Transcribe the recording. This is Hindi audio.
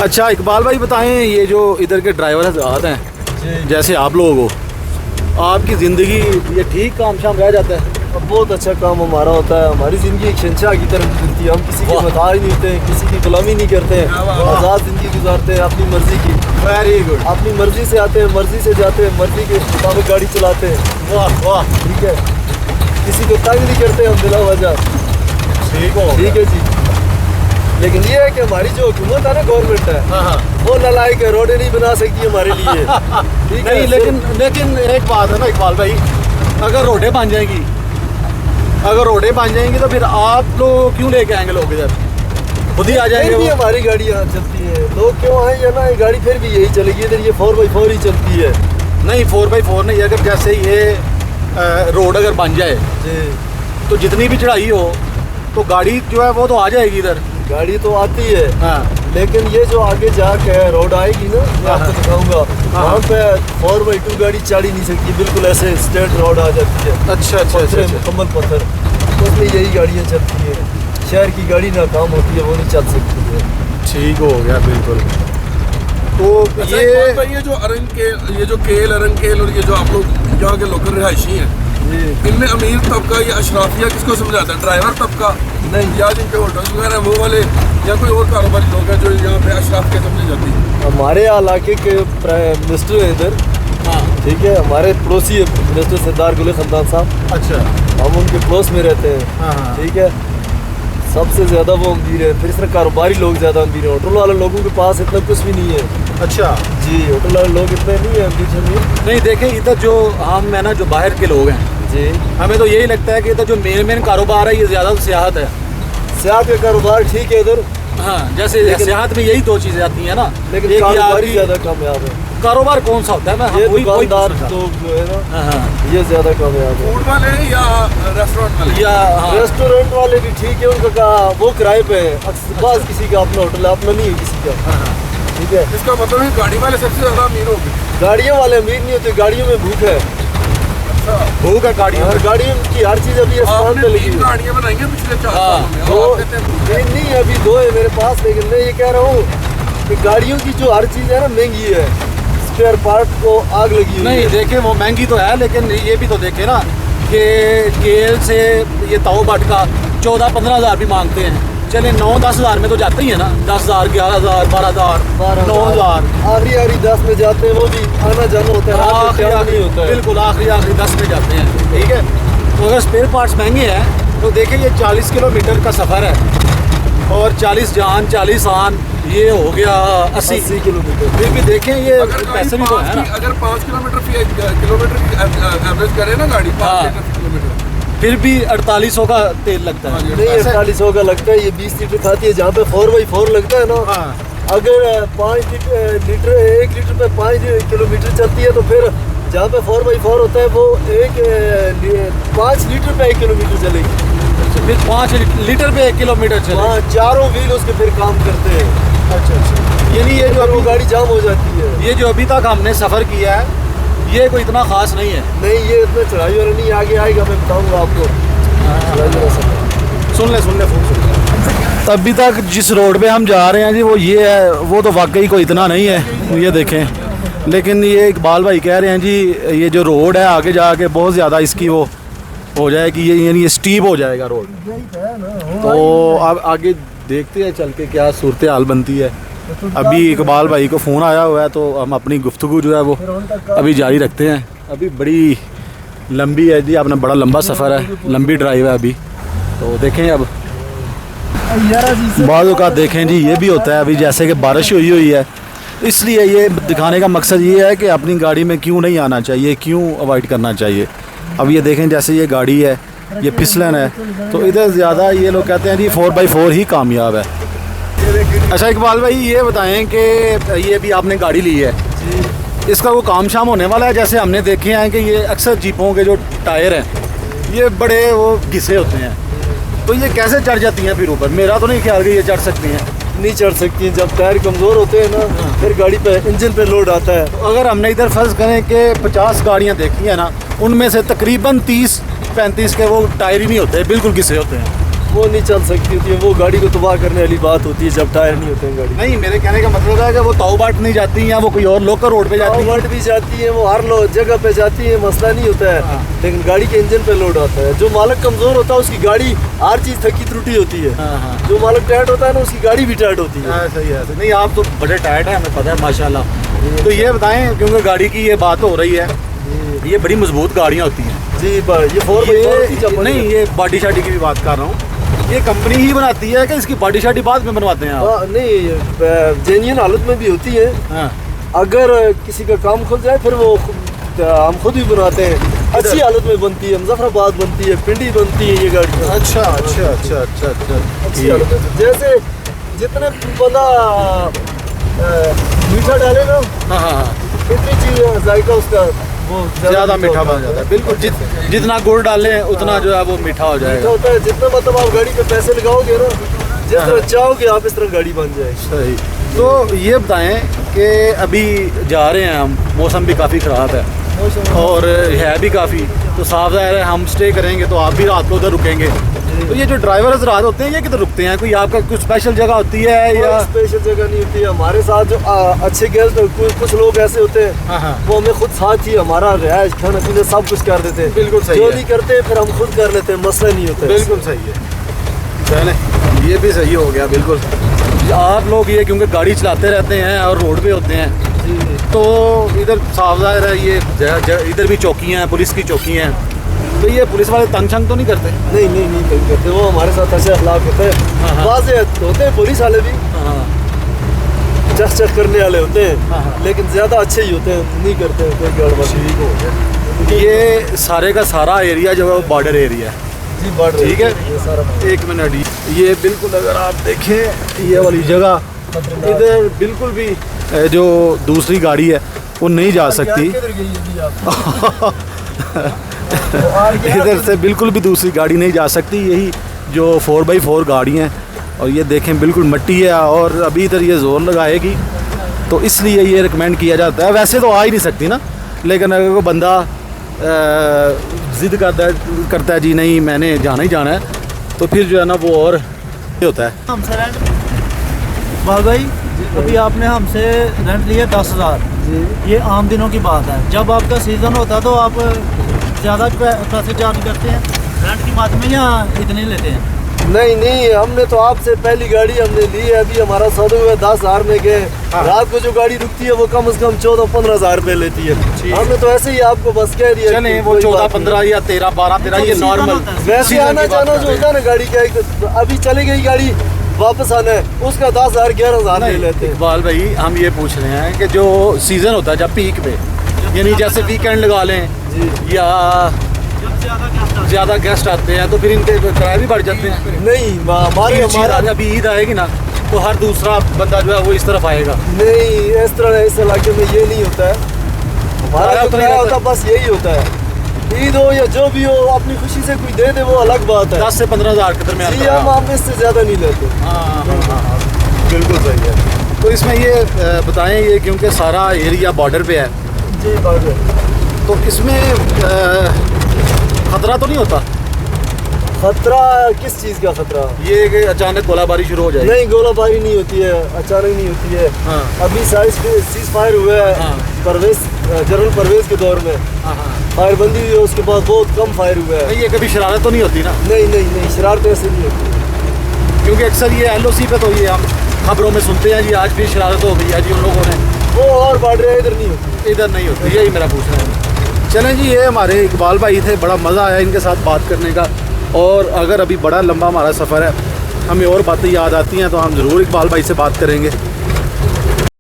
अच्छा इकबाल भाई बताएं, ये जो इधर के ड्राइवर हज़रात हैं जैसे आप लोग हो, आपकी ज़िंदगी ये ठीक काम शाम रह जाता है? बहुत अच्छा काम हमारा होता है। हमारी ज़िंदगी एक शहंशाह की तरह गुजरती है। हम किसी की मताज नहीं होते, किसी की गुलामी नहीं करते हैं, आज़ाद ज़िंदगी गुजारते हैं अपनी मर्ज़ी की। Very good. अपनी मर्ज़ी से आते हैं, मर्ज़ी से जाते हैं, मर्ज़ी के मुताबिक गाड़ी चलाते हैं। वाह वाह, ठीक है, किसी को तंग नहीं करते हम बिला वजह। ठीक है जी। लेकिन ये है कि हमारी जो हुकूमत है ना, गवर्नमेंट है, हाँ, वो नालायक है, रोडें नहीं बना सकती हमारे लिए। ठीक नहीं, है, लेकिन एक बात है ना इकबाल भाई, अगर रोडें बन जाएंगी तो फिर आप लोग क्यों लेके आएंगे लोग इधर? खुद ही आ जाएंगे। फिर भी हमारी गाड़ी यहाँ चलती है, लोग क्यों आए या ना, ये गाड़ी फिर भी यही चलेगी। इधर ये 4x4 ही चलती है। नहीं 4x4 नहीं, अगर जैसे ये रोड अगर बन जाए जी, तो जितनी भी चढ़ाई हो तो गाड़ी जो है वो तो आ जाएगी इधर। गाड़ी तो आती है, हाँ, लेकिन ये जो आगे जाके रोड आएगी ना, मैं आपको दिखाऊंगा, वहाँ पे 4x2 गाड़ी चढ़ ही नहीं सकती। बिल्कुल ऐसे स्ट्रेट रोड आ जाती है। अच्छा मुकम्मल पत्थर, तो उसमें यही गाड़ियाँ चलती हैं। शहर की गाड़ी नाकाम होती है, वो नहीं चल सकती है। ठीक हो गया बिल्कुल। तो अच्छा, ये जो अरंकेल, ये जो केल अरंकेल और ये जो आप लोग यहाँ के लोकल रिहायशी हैं, इनमें अमीर तबका या अशराफिया किसको समझाता है? ड्राइवर तबका नहीं, या जिनके होटल वगैरह वो वाले, या कोई और कारोबारी लोग हैं जो यहाँ पे अशराफ के समझे जाती है? हमारे इलाके के प्राइम मिनिस्टर हैं इधर। हाँ, ठीक है, हमारे पड़ोसी है मिनिस्टर सरदार गुल खंदान साहब। अच्छा, हम उनके पड़ोस में रहते हैं। हाँ, ठीक है, सबसे ज़्यादा वो अमीर है। फिर इस तरह कारोबारी लोग ज़्यादा अमीर हैं। होटल वाले लोगों के पास इतना कुछ भी नहीं है। अच्छा जी, होटल वाले लोग इतने नहीं है अमीर। नहीं देखें, इधर जो हम है ना, जो बाहर के लोग हैं, जी, हमें तो यही लगता है कि इधर जो मेन कारोबार है ये ज़्यादा सियाहत है। सियाहत का कारोबार ठीक है इधर, हाँ, जैसे सियाहत में यही दो चीज़ें आती हैं ना, लेकिन एक ये कारोबारी आपकी- ज़्यादा कामयाब है। कारोबार कौन सा होता है? मैं ये वही दुकानदार पूछ रहा था। लोग जो है ना, हाँ, हाँ, ये ज़्यादा कामयाब है। फूड वाले या रेस्टोरेंट वाले? या हाँ, रेस्टोरेंट वाले भी ठीक है, उनका का वो किराए पे है। बस किसी का अपना होटल है, अपना नहीं है किसी का। हाँ, हाँ। ठीक है, इसका मतलब है गाड़ी वाले सबसे ज़्यादा अमीर होंगे। गाड़ियों वाले अमीर नहीं होते, गाड़ियों में भूख है। भूख है गाड़ियों में। गाड़ियों की हर चीज़ अभी आसमान आपने पे लगी 3 है। गाड़ियाँ बनाई हैं पिछले 4 हाँ, सालों में, दो और आप कहते हैं भूख है। नहीं, अभी 2 है मेरे पास, लेकिन मैं ये कह रहा हूँ कि गाड़ियों की जो हर चीज़ है ना महंगी है। स्पेयर पार्ट को आग लगी हुई नहीं है। देखें, वो महंगी तो है, लेकिन ये भी तो देखें ना कि केल से ये ताऊ बाट का 14-15 हज़ार भी मांगते हैं। चले 9-10 हज़ार में तो जाते ही है ना, 10 हज़ार, 11 हज़ार, 12 हज़ार, 9 हज़ार, आखिरी 10 में जाते हैं। वो भी आना जाना होता है, रात में नहीं होता है। बिल्कुल आखिरी 10 में जाते हैं। ठीक है, तो अगर स्पेयर पार्ट्स महंगे हैं तो देखें, ये 40 किलोमीटर का सफ़र है और 40 जान 40 आन, ये हो गया 80 किलोमीटर। फिर भी देखें ये अगर पैसे भी तो है ना। अगर 5 किलोमीटर की एवरेज करे ना गाड़ी, 5 हाँ। किलोमीटर, फिर भी 4800 का तेल लगता है। नहीं, 4800 का लगता है। ये 20 लीटर खाती है। जहाँ पे 4x4 लगता है ना, हाँ, अगर 5 लीटर 1 लीटर पे 5 किलोमीटर चलती है, तो फिर जहाँ पे 4x4 होता है वो 5 लीटर पे 1 किलोमीटर चलेगी। फिर 5 लीटर पे 1 किलोमीटर चले। वहाँ चारों व्हील उसके फिर काम करते हैं। अच्छा, यानी ये जो वो गाड़ी जाम हो जाती है। ये जो अभी तक हमने सफ़र किया है ये कोई इतना ख़ास नहीं है। नहीं, ये इतना चढ़ाई वाला नहीं, आगे आएगा, मैं बताऊंगा आपको। चढ़ाई वाला सफ़र। सुन ले फोन सुन ले। अभी तक जिस रोड पे हम जा रहे हैं जी, वो ये है, वो तो वाकई कोई इतना नहीं है, ये देखें। लेकिन ये इकबाल भाई कह रहे हैं जी, ये जो रोड है आगे जाके बहुत ज़्यादा इसकी वो हो जाएगी, ये यानी ये स्टीप हो जाएगा रोड। तो अब आगे देखते हैं चल के क्या सूरत हाल बनती है। अभी इकबाल भाई को फ़ोन आया हुआ है, तो हम अपनी गुफ्तगू जो है वो अभी जारी रखते हैं। अभी बड़ी लंबी है जी, आपने बड़ा लंबा सफ़र है, लंबी ड्राइव है अभी, तो देखें अब बाद का देखें जी। ये भी होता है अभी जैसे कि बारिश हुई है, इसलिए ये दिखाने का मकसद ये है कि अपनी गाड़ी में क्यों नहीं आना चाहिए, क्यों अवॉइड करना चाहिए। अब ये देखें, जैसे ये गाड़ी है, ये फिसलन है, तो इधर ज़्यादा ये लोग कहते हैं जी 4x4 ही कामयाब है। अच्छा इकबाल भाई, ये बताएं कि ये भी आपने गाड़ी ली है, इसका वो काम शाम होने वाला है? जैसे हमने देखे हैं कि ये अक्सर जीपों के जो टायर हैं ये बड़े वो घिसे होते हैं, तो ये कैसे चढ़ जाती हैं फिर ऊपर? मेरा तो नहीं ख्याल कि ये चढ़ सकती हैं। नहीं चढ़ सकती। जब टायर कमज़ोर होते हैं ना, फिर गाड़ी पे इंजन पे लोड आता है। तो अगर हमने इधर फ़र्ज़ करें कि 50 गाड़ियाँ देखी हैं ना, उनमें से तकरीबन 30-35 के वो टायर ही नहीं होते, बिल्कुल घिसे होते हैं। वो नहीं चल सकती होती है, वो गाड़ी को तबाह करने वाली बात होती है जब टायर नहीं होते हैं गाड़ी। नहीं, मेरे कहने का मतलब है कि वो तौबाट नहीं जाती या वो कोई और लोकल रोड पे जाती है। तौबाट भी जाती है, वो हर जगह पे जाती है, मसला नहीं होता है। हाँ। लेकिन गाड़ी के इंजन पे लोड आता है। जो मालिक कमज़ोर होता है उसकी गाड़ी हर चीज़ थकी त्रुटि होती है। हाँ, हाँ। जो मालिक टाइट होता है ना उसकी गाड़ी भी टाइट होती है। हाँ, सही है। नहीं, आप तो बड़े टायर्ड हैं, हमें पता है माशाल्लाह। तो ये बताएं, क्योंकि गाड़ी की ये बात हो रही है, ये बड़ी मजबूत गाड़ियाँ होती हैं जी, ये 4x4 की चप्पल नहीं, ये बॉडी शाडी की भी बात कर रहा हूँ। ये कंपनी ही बनाती है कि इसकी बॉडी शाडी बाद में बनवाते हैं आप? हाँ, नहीं, जेन्युइन हालत में भी होती है। हाँ। अगर किसी का काम खुल जाए फिर वो हम खुद भी बनाते हैं। अच्छी हालत में बनती है, मुजफ्फराबाद बनती है, पिंडी बनती है ये गाड़ी। अच्छा अच्छा अच्छा अच्छा अच्छा अच्छी हालत में, जैसे जितने बंदा मीठा डालेगा हाँ हाँ हाँ, इतनी चीज जायका उसका वो ज़्यादा मीठा बन जाता है। बिल्कुल, जितना गुड़ डालें उतना जो है वो मीठा हो मीठा जाएगा। होता है। जितना मतलब आप गाड़ी पे पैसे लगाओगे ना, जिस तरह चाहोगे आप इस तरह गाड़ी बन जाएगी। सही। तो ये बताएं कि अभी जा रहे हैं हम, मौसम भी काफ़ी ख़राब है और है भी काफ़ी, तो साफ ज़ाहिर है हम स्टे करेंगे तो आप भी रात को उधर रुकेंगे। तो ये जो ड्राइवर हज़रात होते हैं ये किधर रुकते हैं? कोई आपका कुछ स्पेशल जगह होती है या? स्पेशल जगह नहीं होती है हमारे साथ। जो अच्छे गेस्ट कुछ लोग ऐसे होते हैं, हाँ हाँ, वो हमें खुद साथ ही हमारा रिहायश खाना पीना सब कुछ कर देते हैं। बिल्कुल सही जो है। नहीं करते फिर हम खुद कर लेते हैं, मसला नहीं होता है। बिल्कुल सही है। चलें, ये भी सही हो गया। बिल्कुल, आप लोग ये क्योंकि गाड़ी चलाते रहते हैं और रोड पे होते हैं, जी, तो इधर साफ ज़ाहिर है ये इधर भी चौकियाँ हैं, पुलिस की चौकियाँ हैं, तो ये पुलिस वाले तंग शंग तो नहीं करते? नहीं नहीं नहीं कहीं करते, वो हमारे साथ अच्छे अखलाक होते हाँ, हैं। हाँ। वाज़े होते हैं पुलिस वाले भी, हाँ चेक करने वाले होते हैं, हाँ, हाँ। लेकिन ज़्यादा अच्छे ही होते हैं, नहीं करते हैं कोई गड़बड़। ठीक हो गया। ये सारे का सारा एरिया जो है वो बॉर्डर एरिया है। जी, बढ़ रही ठीक है। ये सारा। एक मिनट, ये बिल्कुल अगर आप देखें ये वाली जगह, इधर बिल्कुल भी जो दूसरी गाड़ी है वो नहीं जा सकती। किधर गई जी आप? इधर से बिल्कुल भी दूसरी गाड़ी नहीं जा सकती। यही जो 4x4 गाड़ी हैं, और ये देखें बिल्कुल मिट्टी है और अभी इधर ये ज़ोर लगाएगी, तो इसलिए ये रिकमेंड किया जाता है। वैसे तो आ ही नहीं सकती ना, लेकिन अगर कोई बंदा ज़िद करता है जी नहीं मैंने जाना ही जाना है, तो फिर जो है ना वो और होता है। हमसे रेंट भाई, अभी आपने हमसे रेंट लिया 10,000। ये आम दिनों की बात है। जब आपका सीज़न होता है तो आप ज़्यादा पैसे चार्ज करते हैं रेंट की बात में, या इतने लेते हैं? नहीं नहीं, हमने तो आपसे पहली गाड़ी हमने ली है, अभी हमारा सौदा हुआ 10,000 में गए। हाँ। रात को जो गाड़ी रुकती है वो कम से कम 14-15 हज़ार रुपये लेती है। हमने तो ऐसे ही आपको बस कह दिया चलें, कि वो कोई 14, बात नहीं। 15 या 13, 12, 13 ये सीजन नॉर्मल होता है। वैसे सीजन आना की बात जाना कर जो रहे होता है ना गाड़ी का, एक अभी चली गई गाड़ी वापस आना है, उसका 10,000 11,000 ले नहीं, लेते हैं। इकबाल भाई हम ये पूछ रहे हैं कि जो सीज़न होता है जब पीक पे, यानी जैसे वीकेंड लगा लें जी, या जब ज़्यादा गेस्ट आते हैं तो फिर इनके किराए भी बढ़ जाते हैं। नहीं हमारे हमारा अभी ईद आएगी ना, तो हर दूसरा बंदा जो है वो इस तरफ आएगा। नहीं, इस तरह इस इलाके में ये नहीं होता है। हमारा किराया जो तो नहीं किराया रहता। होता बस यही होता है। ईद हो या जो भी हो, अपनी खुशी से कोई दे दे वो अलग बात है। 10 से 15 हज़ार के दरमियान जी, किराया। हम इससे ज़्यादा नहीं लेते। हाँ, बिल्कुल सही है। तो इसमें ये बताएं, ये क्योंकि सारा एरिया बॉर्डर पे है, जी, बात है। तो इसमें खतरा तो नहीं होता खतरा किस चीज़ का खतरा? ये कि अचानक गोलाबारी शुरू हो जाएगी? नहीं, गोलाबारी नहीं होती है, अचानक नहीं होती है। हाँ अभी सीज फायर हुआ है हाँ। जनरल परवेज के दौर में हाँ हाँ। फायरबंदी हुई है, उसके बाद बहुत कम फायर हुआ है। नहीं, ये कभी शरारत तो नहीं होती ना? नहीं नहीं नहीं, शरारत ऐसे नहीं होती। क्योंकि अक्सर ये LOC पे तो ये हम खबरों में सुनते हैं जी आज भी शरारत हो गई है जी उन लोगों ने, वो और बढ़ रहे हैं, इधर नहीं होती। इधर नहीं होती। यही मेरा पूछना है। चलें जी, ये हमारे इकबाल भाई थे, बड़ा मज़ा आया इनके साथ बात करने का। और अगर अभी बड़ा लंबा हमारा सफ़र है, हमें और बातें याद आती हैं तो हम ज़रूर इकबाल भाई से बात करेंगे।